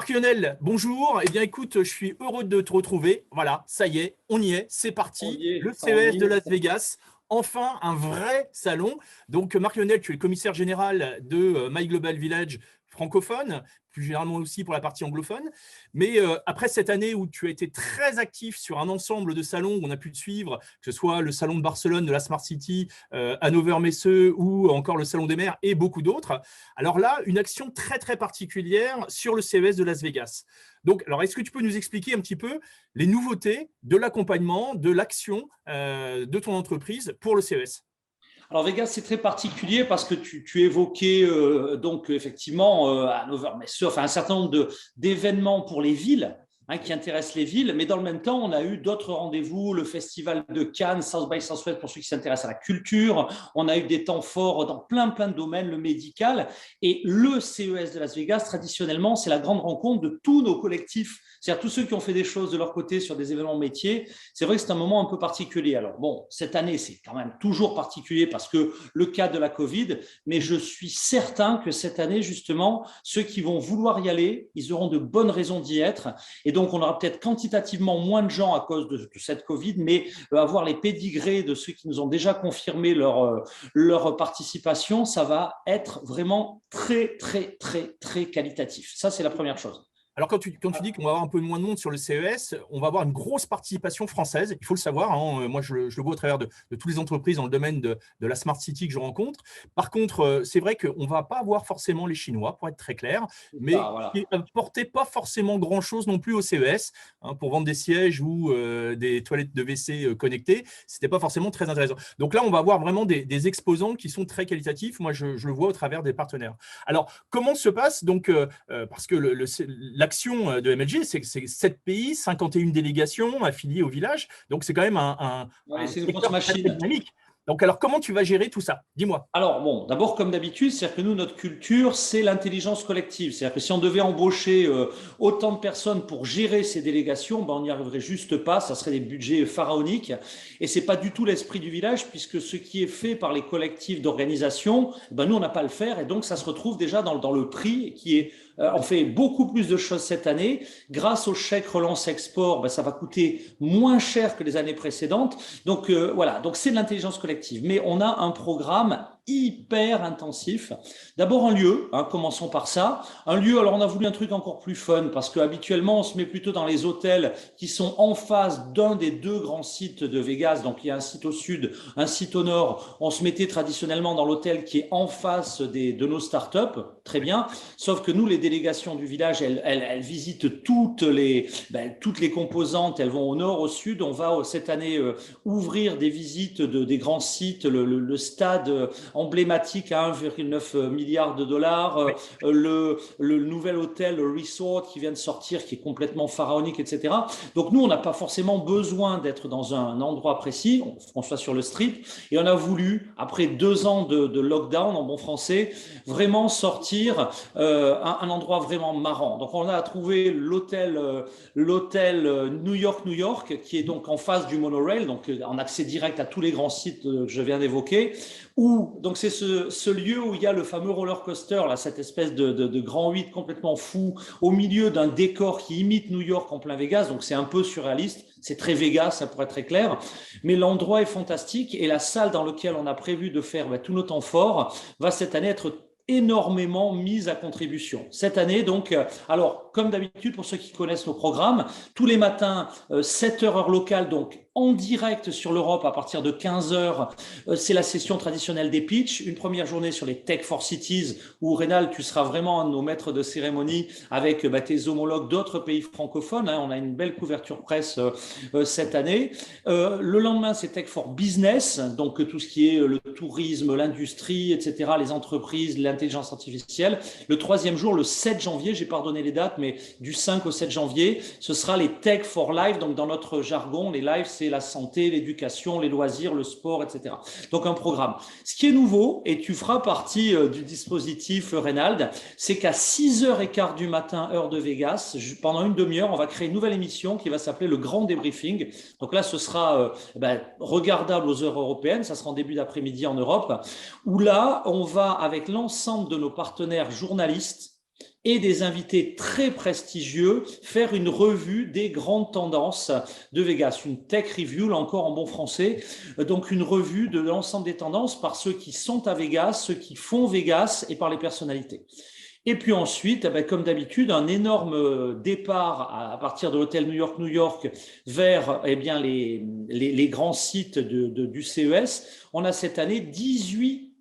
Marc-Lionel, bonjour. Eh bien, écoute, je suis heureux de te retrouver. Voilà, ça y est, on y est, c'est On parti. y Le est, on CES y de est. Las Vegas, enfin un vrai salon. Donc, Marc-Lionel, tu es le commissaire général de My Global Village francophone, plus généralement aussi pour la partie anglophone. Mais après cette année où tu as été très actif sur un ensemble de salons où on a pu te suivre, que ce soit le salon de Barcelone de la Smart City, Hannover-Messe ou encore le salon des mers et beaucoup d'autres. Alors là, une action très très particulière sur le CES de Las Vegas. Donc, alors, est-ce que tu peux nous expliquer un petit peu les nouveautés de l'accompagnement, de l'action de ton entreprise pour le CES? Alors Vegas, c'est très particulier parce que tu évoquais donc effectivement Hannover Messe, enfin un certain nombre d'événements pour les villes, qui intéressent les villes, mais dans le même temps, on a eu d'autres rendez-vous, le festival de Cannes, South by Southwest pour ceux qui s'intéressent à la culture, on a eu des temps forts dans plein de domaines, le médical, et le CES de Las Vegas, traditionnellement, c'est la grande rencontre de tous nos collectifs, c'est-à-dire tous ceux qui ont fait des choses de leur côté sur des événements métiers. C'est vrai que c'est un moment un peu particulier. Alors bon, cette année, c'est quand même toujours particulier parce que le cas de la Covid, mais je suis certain que cette année, justement, ceux qui vont vouloir y aller, ils auront de bonnes raisons d'y être. Et donc, on aura peut-être quantitativement moins de gens à cause de cette Covid, mais avoir les pédigrés de ceux qui nous ont déjà confirmé leur participation, ça va être vraiment très qualitatif. Ça, c'est la première chose. Alors, quand tu dis qu'on va avoir un peu moins de monde sur le CES, on va avoir une grosse participation française. Il faut le savoir, hein. Moi, je le vois au travers de toutes les entreprises dans le domaine de la Smart City que je rencontre. Par contre, c'est vrai qu'on ne va pas avoir forcément les Chinois, pour être très clair, Ça, mais qui voilà. n'apportaient pas forcément grand-chose non plus au CES, hein, pour vendre des sièges ou des toilettes de WC connectées. Ce n'était pas forcément très intéressant. Donc là, on va avoir vraiment des exposants qui sont très qualitatifs. Moi, je le vois au travers des partenaires. Alors, comment se passe donc, parce que l'action de MLG, c'est 7 pays, 51 délégations affiliées au village. Donc, c'est quand même Ouais, un c'est une grosse secteur très machine. dynamique. Donc, alors, comment tu vas gérer tout ça? Dis-moi. Alors, bon, d'abord, comme d'habitude, c'est-à-dire que nous, notre culture, c'est l'intelligence collective. C'est-à-dire que si on devait embaucher autant de personnes pour gérer ces délégations, ben, on n'y arriverait juste pas. Ça serait des budgets pharaoniques. Et c'est pas du tout l'esprit du village, puisque ce qui est fait par les collectifs d'organisation, ben, nous, on n'a pas à le faire. Et donc, ça se retrouve déjà dans le prix qui est. On fait beaucoup plus de choses cette année. Grâce au chèque relance export, ben, ça va coûter moins cher que les années précédentes. Donc, voilà. Donc, c'est de l'intelligence collective. Mais on a un programme hyper intensif. D'abord un lieu, commençons par ça. Un lieu, alors on a voulu un truc encore plus fun parce qu'habituellement on se met plutôt dans les hôtels qui sont en face d'un des deux grands sites de Vegas. Donc il y a un site au sud, un site au nord. On se mettait traditionnellement dans l'hôtel qui est en face de nos startups. Très bien. Sauf que nous, les délégations du village, elles visitent toutes les composantes. Elles vont au nord, au sud. On va cette année ouvrir des visites des grands sites, le stade emblématique à 1,9 milliard de dollars, Oui. le nouvel hôtel, le resort qui vient de sortir, qui est complètement pharaonique, etc. Donc nous, on n'a pas forcément besoin d'être dans un endroit précis, on soit sur le strip, et on a voulu, après 2 ans de lockdown en bon français, vraiment sortir un endroit vraiment marrant. Donc on a trouvé l'hôtel New York, qui est donc en face du monorail, donc en accès direct à tous les grands sites que je viens d'évoquer. Donc c'est ce lieu où il y a le fameux roller coaster, là, cette espèce de grand 8 complètement fou, au milieu d'un décor qui imite New York en plein Vegas, donc c'est un peu surréaliste, c'est très Vegas, ça pourrait être très clair, mais l'endroit est fantastique et la salle dans laquelle on a prévu de faire tout nos temps forts va cette année être énormément mise à contribution. Cette année, donc, alors, comme d'habitude, pour ceux qui connaissent nos programmes, tous les matins, 7 heures locale, donc en direct sur l'Europe à partir de 15 heures, c'est la session traditionnelle des pitchs. Une première journée sur les Tech for Cities où, Rénal, tu seras vraiment un de nos maîtres de cérémonie avec tes homologues d'autres pays francophones. On a une belle couverture presse cette année. Le lendemain, c'est Tech for Business, donc tout ce qui est le tourisme, l'industrie, etc., les entreprises, l'intelligence artificielle. Le troisième jour, le 7 janvier, j'ai pardonné les dates, mais du 5 au 7 janvier, ce sera les Tech for Life. Donc dans notre jargon, les lives, c'est la santé, l'éducation, les loisirs, le sport, etc. Donc un programme. Ce qui est nouveau, et tu feras partie du dispositif Reynald, c'est qu'à 6h15 du matin, heure de Vegas, pendant une demi-heure, on va créer une nouvelle émission qui va s'appeler le Grand Débriefing. Donc là, ce sera regardable aux heures européennes, ça sera en début d'après-midi en Europe, où là, on va, avec l'ensemble de nos partenaires journalistes, et des invités très prestigieux faire une revue des grandes tendances de Vegas, une tech review, là encore en bon français, donc une revue de l'ensemble des tendances par ceux qui sont à Vegas, ceux qui font Vegas et par les personnalités. Et puis ensuite, comme d'habitude, un énorme départ à partir de l'hôtel New York, New York, vers les grands sites du CES. On a cette année 18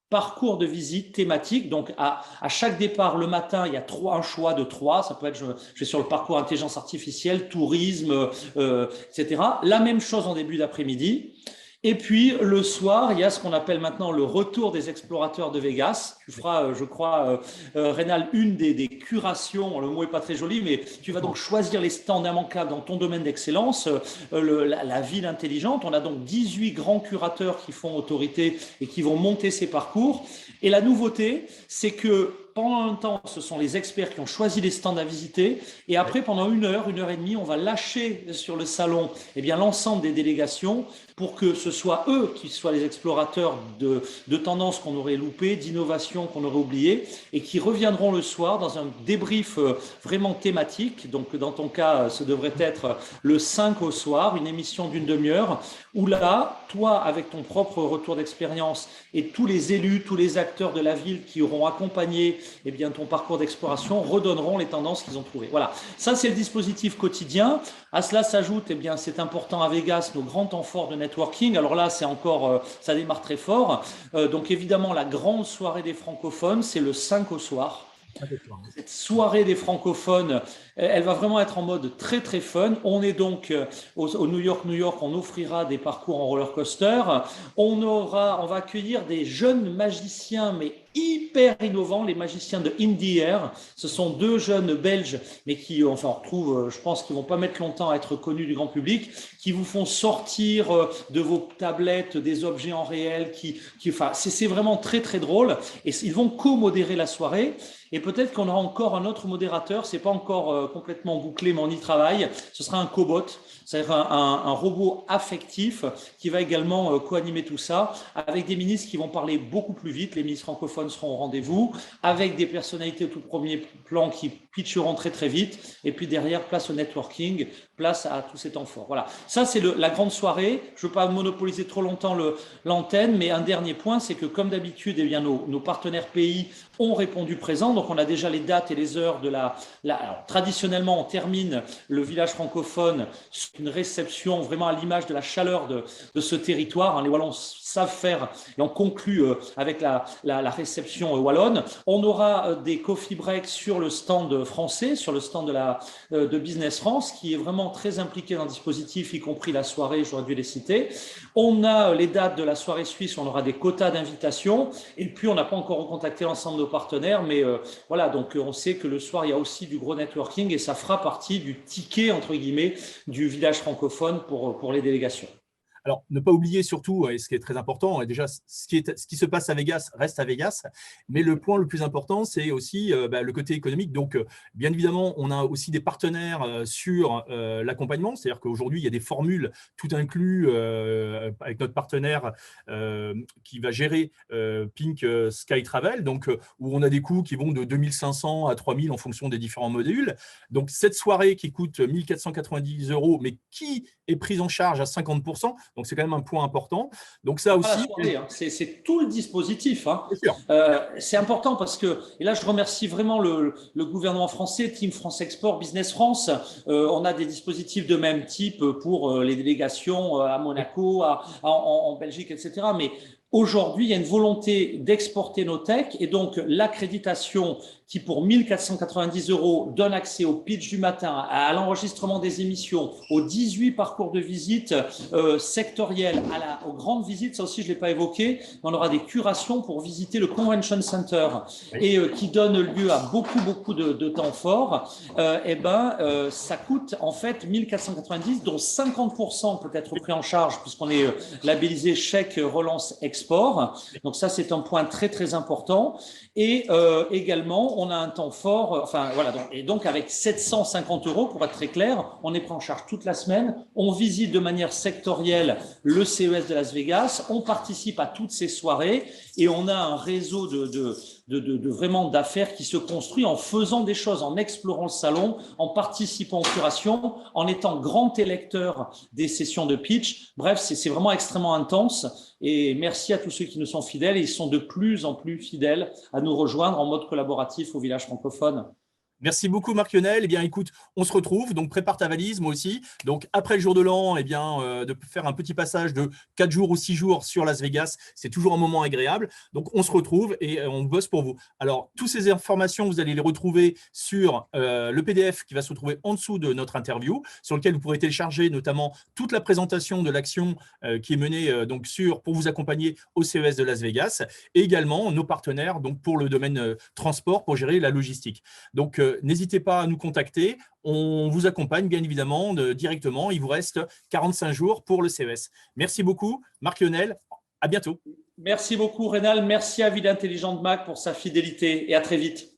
parcours de visite thématiques. Donc, à chaque départ, le matin, il y a un choix de 3. Ça peut être, je vais sur le parcours intelligence artificielle, tourisme, etc. La même chose en début d'après-midi. Et puis, le soir, il y a ce qu'on appelle maintenant le retour des explorateurs de Vegas. Tu feras, je crois, Rénal, une des curations, le mot n'est pas très joli, mais tu vas donc choisir les stands immanquables dans ton domaine d'excellence, la ville intelligente. On a donc 18 grands curateurs qui font autorité et qui vont monter ces parcours. Et la nouveauté, c'est que pendant un temps, ce sont les experts qui ont choisi les stands à visiter. Et après, pendant une heure et demie, on va lâcher sur le salon l'ensemble des délégations pour que ce soit eux qui soient les explorateurs de tendances qu'on aurait loupées, d'innovations qu'on aurait oubliées, et qui reviendront le soir dans un débrief vraiment thématique. Donc, dans ton cas, ce devrait être le 5 au soir, une émission d'une demi-heure, où là, toi, avec ton propre retour d'expérience et tous les élus, tous les acteurs de la ville qui auront accompagné ton parcours d'exploration, redonneront les tendances qu'ils ont trouvées. Voilà, ça c'est le dispositif quotidien. À cela s'ajoute, c'est important à Vegas, nos grands temps forts de networking. Alors là, c'est encore, ça démarre très fort. Donc évidemment, la grande soirée des francophones, c'est le 5 au soir. Cette soirée des francophones, elle va vraiment être en mode très très fun. On est donc au New York, on offrira des parcours en roller coaster. On va accueillir des jeunes magiciens, mais hyper innovants, les magiciens de In the Air. Ce sont 2 jeunes Belges, mais qui, on retrouve, je pense qu'ils vont pas mettre longtemps à être connus du grand public, qui vous font sortir de vos tablettes des objets en réel. C'est vraiment très très drôle. Et ils vont co-modérer la soirée. Et peut-être qu'on aura encore un autre modérateur, c'est pas encore complètement bouclé, mais on y travaille. Ce sera un cobot, c'est-à-dire un robot affectif qui va également co-animer tout ça, avec des ministres qui vont parler beaucoup plus vite. Les ministres francophones seront au rendez-vous, avec des personnalités au tout premier plan qui pitcheront très très vite. Et puis derrière, place au networking, place à tous ces temps forts. Voilà, ça c'est la grande soirée. Je ne veux pas monopoliser trop longtemps l'antenne, mais un dernier point, c'est que comme d'habitude, nos partenaires pays ont répondu présent. Donc, on a déjà les dates et les heures de alors, traditionnellement, on termine le village francophone sur une réception vraiment à l'image de la chaleur de ce territoire. Les Wallons savent faire et on conclut avec la réception wallonne. On aura des coffee breaks sur le stand français, sur le stand de Business France, qui est vraiment très impliqué dans le dispositif, y compris la soirée, j'aurais dû les citer. On a les dates de la soirée suisse, on aura des quotas d'invitation. Et puis, on n'a pas encore recontacté l'ensemble de nos partenaires, mais voilà, donc on sait que le soir, il y a aussi du gros networking et ça fera partie du ticket, entre guillemets, du village francophone pour les délégations. Alors, ne pas oublier surtout, et ce qui est très important, déjà, ce qui se passe à Vegas reste à Vegas, mais le point le plus important, c'est aussi le côté économique. Donc, bien évidemment, on a aussi des partenaires sur l'accompagnement, c'est-à-dire qu'aujourd'hui, il y a des formules tout inclus avec notre partenaire qui va gérer Pink Sky Travel, donc, où on a des coûts qui vont de 2500 à 3000 en fonction des différents modules. Donc, cette soirée qui coûte 1490 €, mais qui est prise en charge à 50%, donc c'est quand même un point important. Donc ça aussi, c'est tout le dispositif. C'est important parce que, et là je remercie vraiment le gouvernement français, Team France Export, Business France. On a des dispositifs de même type pour les délégations à Monaco, en Belgique, etc. Mais aujourd'hui, il y a une volonté d'exporter nos techs et donc l'accréditation qui, pour 1490 €, donne accès au pitch du matin, à l'enregistrement des émissions, aux 18 parcours de visite sectoriels, aux grandes visites, ça aussi je ne l'ai pas évoqué, on aura des curations pour visiter le Convention Center et qui donne lieu à beaucoup de temps forts. Ça coûte en fait 1490, dont 50% peut être pris en charge puisqu'on est labellisé chèque relance export. l'export. Donc ça, c'est un point très, très important. Et également, on a un temps fort. Enfin, voilà. Donc, avec 750 € pour être très clair, on est pris en charge toute la semaine. On visite de manière sectorielle le CES de Las Vegas. On participe à toutes ces soirées et on a un réseau vraiment d'affaires qui se construit en faisant des choses, en explorant le salon, en participant aux curations, en étant grand électeur des sessions de pitch. Bref, c'est vraiment extrêmement intense. Et merci à tous ceux qui nous sont fidèles. Et ils sont de plus en plus fidèles à nous rejoindre en mode collaboratif au village francophone. Merci beaucoup, Marc-Lionel. Eh bien, écoute, on se retrouve. Donc, prépare ta valise, moi aussi. Donc, après le jour de l'an, eh bien, de faire un petit passage de 4 jours ou 6 jours sur Las Vegas, c'est toujours un moment agréable. Donc, on se retrouve et on bosse pour vous. Alors, toutes ces informations, vous allez les retrouver sur le PDF qui va se retrouver en dessous de notre interview, sur lequel vous pourrez télécharger notamment toute la présentation de l'action qui est menée donc pour vous accompagner au CES de Las Vegas, et également nos partenaires donc pour le domaine transport, pour gérer la logistique. Donc, n'hésitez pas à nous contacter. On vous accompagne bien évidemment directement. Il vous reste 45 jours pour le CES. Merci beaucoup, Marc-Lionel. À bientôt. Merci beaucoup, Rénal. Merci à Ville Intelligente Mac pour sa fidélité et à très vite.